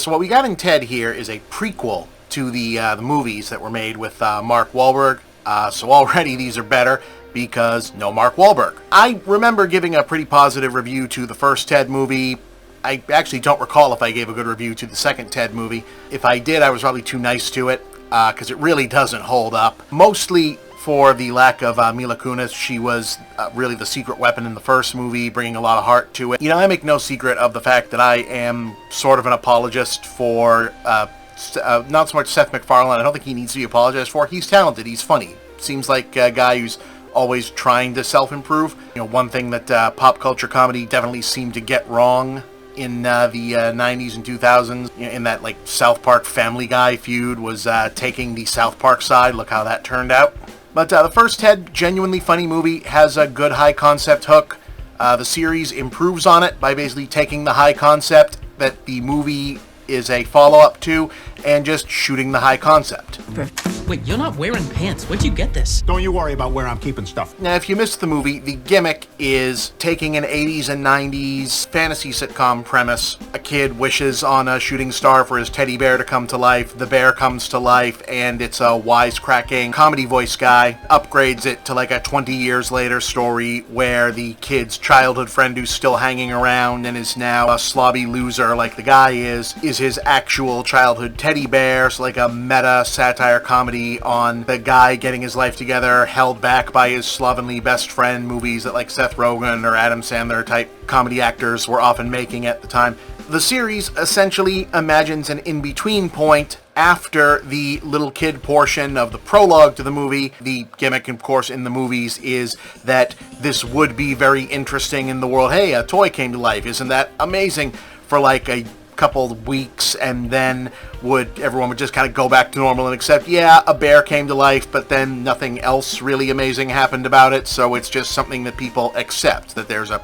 so what we got in Ted here is a prequel to the movies that were made with Mark Wahlberg. So already these are better because no Mark Wahlberg. I remember giving a pretty positive review to the first Ted movie. I actually don't recall if I gave a good review to the second Ted movie. If I did, I was probably too nice to it, because it really doesn't hold up. Mostly for the lack of Mila Kunis. She was really the secret weapon in the first movie, bringing a lot of heart to it. You know, I make no secret of the fact that I am sort of an apologist for, not so much Seth MacFarlane. I don't think he needs to be apologized for. He's talented. He's funny. Seems like a guy who's always trying to self-improve. You know, one thing that pop culture comedy definitely seemed to get wrong in the 90s and 2000s, you know, in that like South Park Family Guy feud, was taking the South Park side. Look how that turned out. But the first Ted, genuinely funny movie, has a good high concept hook. The series improves on it by basically taking the high concept that the movie is a follow-up to and just shooting the high concept. Wait, you're not wearing pants. Where'd you get this? Don't you worry about where I'm keeping stuff. Now, if you missed the movie, the gimmick is taking an 80s and 90s fantasy sitcom premise. A kid wishes on a shooting star for his teddy bear to come to life. The bear comes to life, and it's a wisecracking comedy voice guy. Upgrades it to like a 20 years later story where the kid's childhood friend who's still hanging around and is now a slobby loser like the guy is his actual childhood teddy bear. So like a meta satire comedy on the guy getting his life together, held back by his slovenly best friend, movies that like Seth Rogen or Adam Sandler type comedy actors were often making at the time. The series essentially imagines an in-between point after the little kid portion of the prologue to the movie. The gimmick, of course, in the movies is that this would be very interesting in the world. Hey, a toy came to life. Isn't that amazing? For like a couple of weeks, and then everyone would just kind of go back to normal and accept, yeah, a bear came to life, but then nothing else really amazing happened about it, so it's just something that people accept, that there's a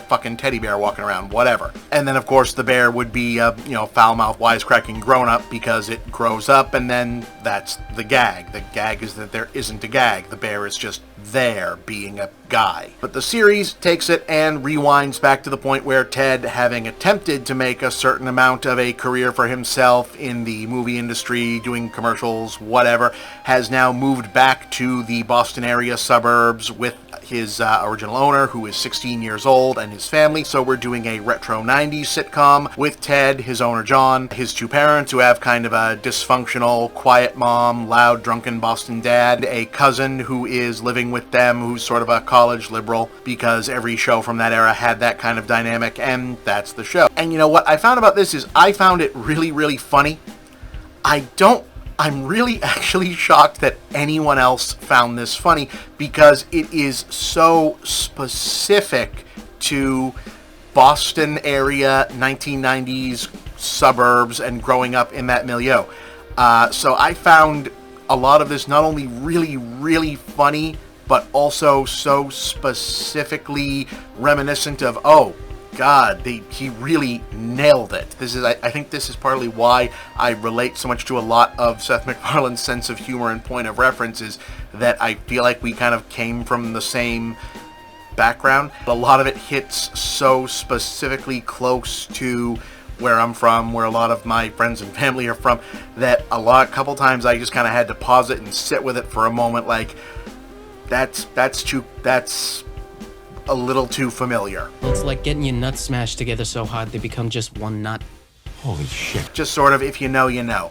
fucking teddy bear walking around, whatever. And then, of course, the bear would be foul-mouthed, wisecracking grown-up because it grows up, and then that's the gag. The gag is that there isn't a gag. The bear is just there being a guy. But the series takes it and rewinds back to the point where Ted, having attempted to make a certain amount of a career for himself in the movie industry, doing commercials, whatever, has now moved back to the Boston area suburbs with his original owner, who is 16 years old, and his family. So we're doing a retro 90s sitcom with Ted, his owner John, his two parents who have kind of a dysfunctional, quiet mom, loud, drunken Boston dad, a cousin who is living with them, who's sort of a college liberal, because every show from that era had that kind of dynamic, and that's the show. And you know what I found about this is I found it really, really funny. I'm really actually shocked that anyone else found this funny, because it is so specific to Boston area, 1990s suburbs, and growing up in that milieu. So I found a lot of this not only really, really funny, but also so specifically reminiscent of, oh, God, he really nailed it. I think this is partly why I relate so much to a lot of Seth MacFarlane's sense of humor and point of reference, is that I feel like we kind of came from the same background. A lot of it hits so specifically close to where I'm from, where a lot of my friends and family are from, that a couple times I just kind of had to pause it and sit with it for a moment, like, that's a little too familiar. It's like getting your nuts smashed together so hard they become just one nut. Holy shit. Just sort of, if you know, you know.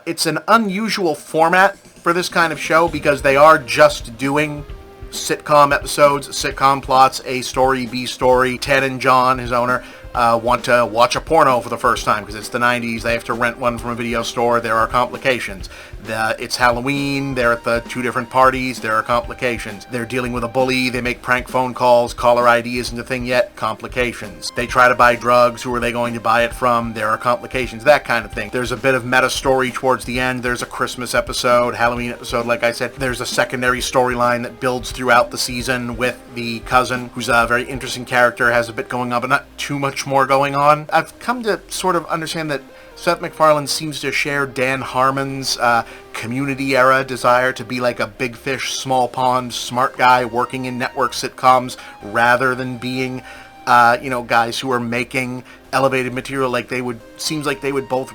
It's an unusual format for this kind of show, because they are just doing sitcom episodes, sitcom plots, A story, B story. Ted and John, his owner, want to watch a porno for the first time because it's the 90s. They have to rent one from a video store. There are complications. It's Halloween. They're at the two different parties. There are complications. They're dealing with a bully. They make prank phone calls. Caller ID isn't a thing yet. Complications. They try to buy drugs. Who are they going to buy it from? There are complications. That kind of thing. There's a bit of meta story towards the end. There's a Christmas episode, Halloween episode, like I said. There's a secondary storyline that builds throughout the season with the cousin, who's a very interesting character, has a bit going on, but not too much more going on. I've come to sort of understand that Seth MacFarlane seems to share Dan Harmon's Community era desire to be like a big fish, small pond, smart guy working in network sitcoms, rather than being, guys who are making elevated material. Like seems like they would both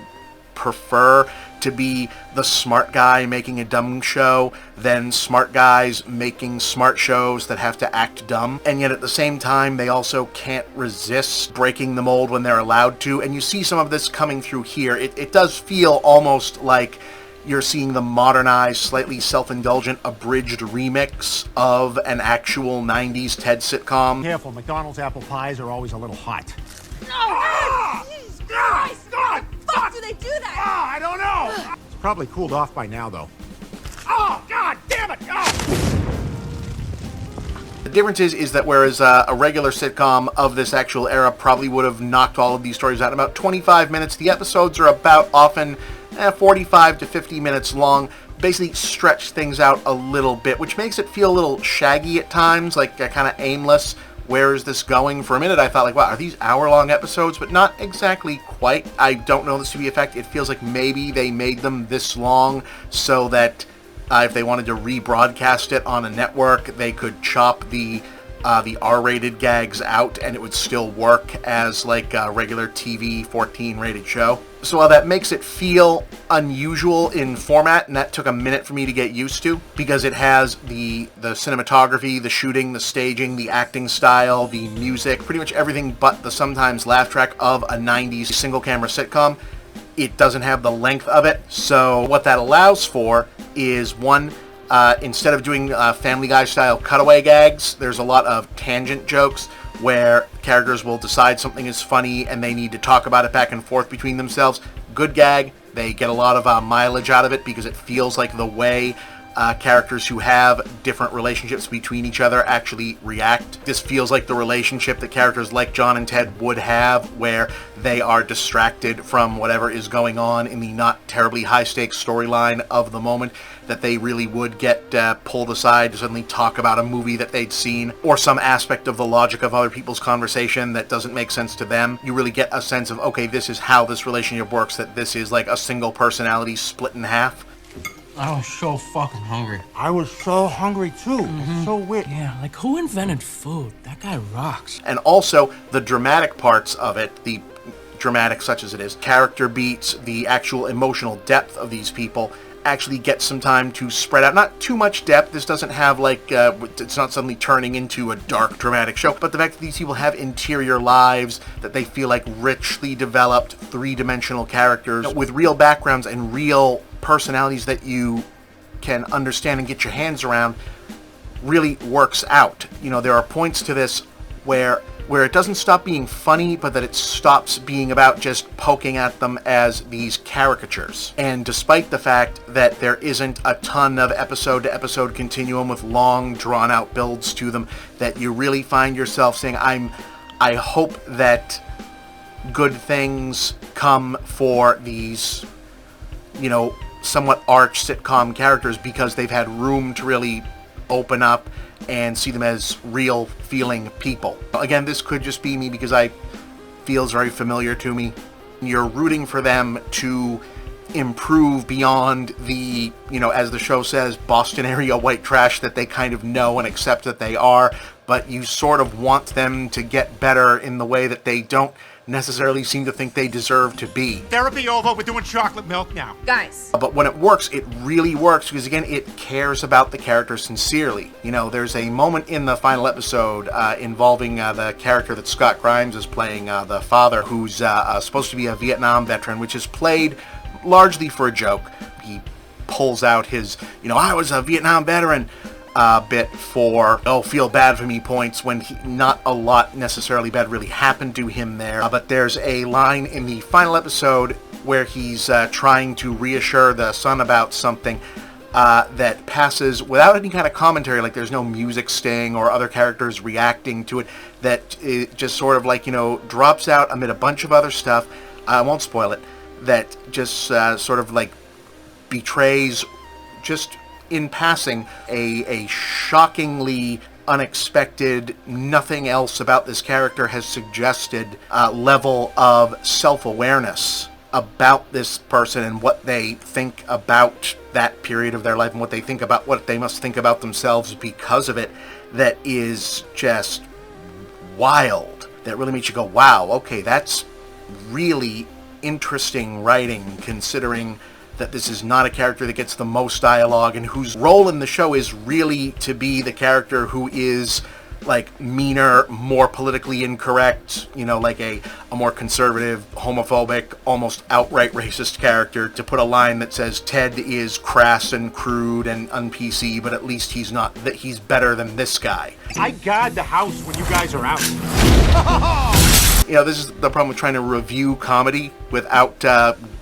prefer to be the smart guy making a dumb show than smart guys making smart shows that have to act dumb. And yet at the same time, they also can't resist breaking the mold when they're allowed to. And you see some of this coming through here. It does feel almost like you're seeing the modernized, slightly self-indulgent, abridged remix of an actual 90s TED sitcom. Careful, McDonald's apple pies are always a little hot. Jesus Christ! God! Fuck do they do that? I don't know! It's probably cooled off by now, though. Oh, God damn it! The difference is that whereas a regular sitcom of this actual era probably would have knocked all of these stories out in about 25 minutes, the episodes are about often 45 to 50 minutes long, basically stretch things out a little bit, which makes it feel a little shaggy at times, like kind of aimless. Where is this going? For a minute I thought, like, wow, are these hour-long episodes? But not exactly quite. I don't know this to be a fact. It feels like maybe they made them this long so that if they wanted to rebroadcast it on a network, they could chop the R-rated gags out and it would still work as like a regular TV 14-rated show. So while that makes it feel unusual in format, and that took a minute for me to get used to, because it has the cinematography, the shooting, the staging, the acting style, the music, pretty much everything but the sometimes laugh track of a 90s single-camera sitcom, it doesn't have the length of it. So what that allows for is, one, instead of doing Family Guy style cutaway gags, there's a lot of tangent jokes where characters will decide something is funny and they need to talk about it back and forth between themselves. Good gag. They get a lot of mileage out of it because it feels like the way characters who have different relationships between each other actually react. This feels like the relationship that characters like John and Ted would have, where they are distracted from whatever is going on in the not terribly high-stakes storyline of the moment, that they really would get pulled aside to suddenly talk about a movie that they'd seen, or some aspect of the logic of other people's conversation that doesn't make sense to them. You really get a sense of, okay, this is how this relationship works, that this is like a single personality split in half. I was so fucking hungry. I was so hungry, too. It's so weird. Yeah, like who invented food? That guy rocks. And also, the dramatic parts of it, the dramatic such as it is, character beats, the actual emotional depth of these people, actually get some time to spread out. Not too much depth. This doesn't have like, it's not suddenly turning into a dark dramatic show, but the fact that these people have interior lives, that they feel like richly developed three-dimensional characters with real backgrounds and real personalities that you can understand and get your hands around, really works out. You know, there are points to this where it doesn't stop being funny, but that it stops being about just poking at them as these caricatures. And despite the fact that there isn't a ton of episode-to-episode continuum with long, drawn-out builds to them, that you really find yourself saying, I hope that good things come for these, you know, somewhat arch sitcom characters, because they've had room to really open up and see them as real feeling people. Again, this could just be me because I feels very familiar to me. You're rooting for them to improve beyond the, you know, as the show says, Boston area white trash that they kind of know and accept that they are, but you sort of want them to get better in the way that they don't necessarily seem to think they deserve to be. Therapy over, we're doing chocolate milk now. Guys. But when it works, it really works, because again, it cares about the character sincerely. You know, there's a moment in the final episode involving the character that Scott Grimes is playing, the father, who's supposed to be a Vietnam veteran, which is played largely for a joke. He pulls out his, you know, I was a Vietnam veteran bit for, oh, feel bad for me points, when not a lot necessarily bad really happened to him there. But there's a line in the final episode where he's trying to reassure the son about something that passes without any kind of commentary, like there's no music sting or other characters reacting to it, that it just sort of like, you know, drops out amid a bunch of other stuff. I won't spoil it. That just sort of like betrays, just in passing, a shockingly unexpected, nothing else about this character has suggested level of self-awareness about this person and what they think about that period of their life and what they think about what they must think about themselves because of it, that is just wild. That really makes you go, wow, okay, that's really interesting writing, considering that this is not a character that gets the most dialogue and whose role in the show is really to be the character who is like meaner, more politically incorrect, you know, like a more conservative, homophobic, almost outright racist character, to put a line that says Ted is crass and crude and un-PC, but at least he's not, that he's better than this guy. I guard the house when you guys are out. You know, this is the problem with trying to review comedy without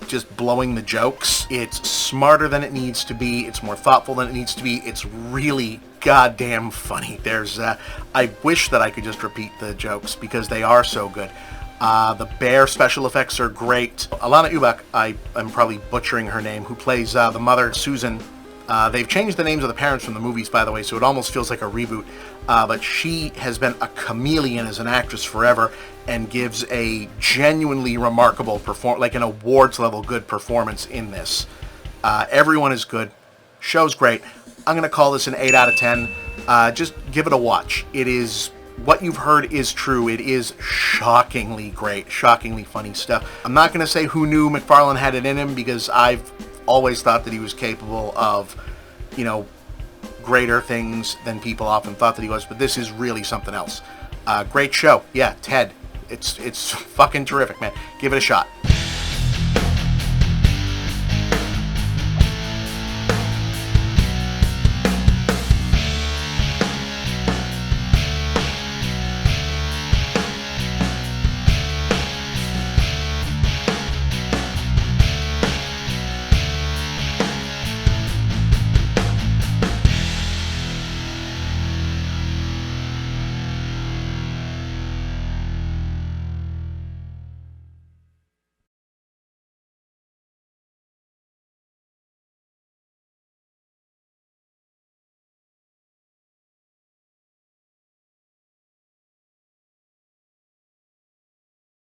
just blowing the jokes. It's smarter than it needs to be. It's more thoughtful than it needs to be. It's really goddamn funny. I wish that I could just repeat the jokes because they are so good. The bear special effects are great. Alana Ubach, I'm probably butchering her name, who plays the mother, Susan. They've changed the names of the parents from the movies, by the way, so it almost feels like a reboot. But she has been a chameleon as an actress forever and gives a genuinely remarkable like an awards level good performance in this. Everyone is good. Show's great. I'm going to call this an 8 out of 10. Just give it a watch. It is, what you've heard is true. It is shockingly great, shockingly funny stuff. I'm not going to say who knew McFarlane had it in him, because I've always thought that he was capable of, you know, greater things than people often thought that he was, but this is really something else. Great show. Yeah, Ted. It's fucking terrific, man. Give it a shot.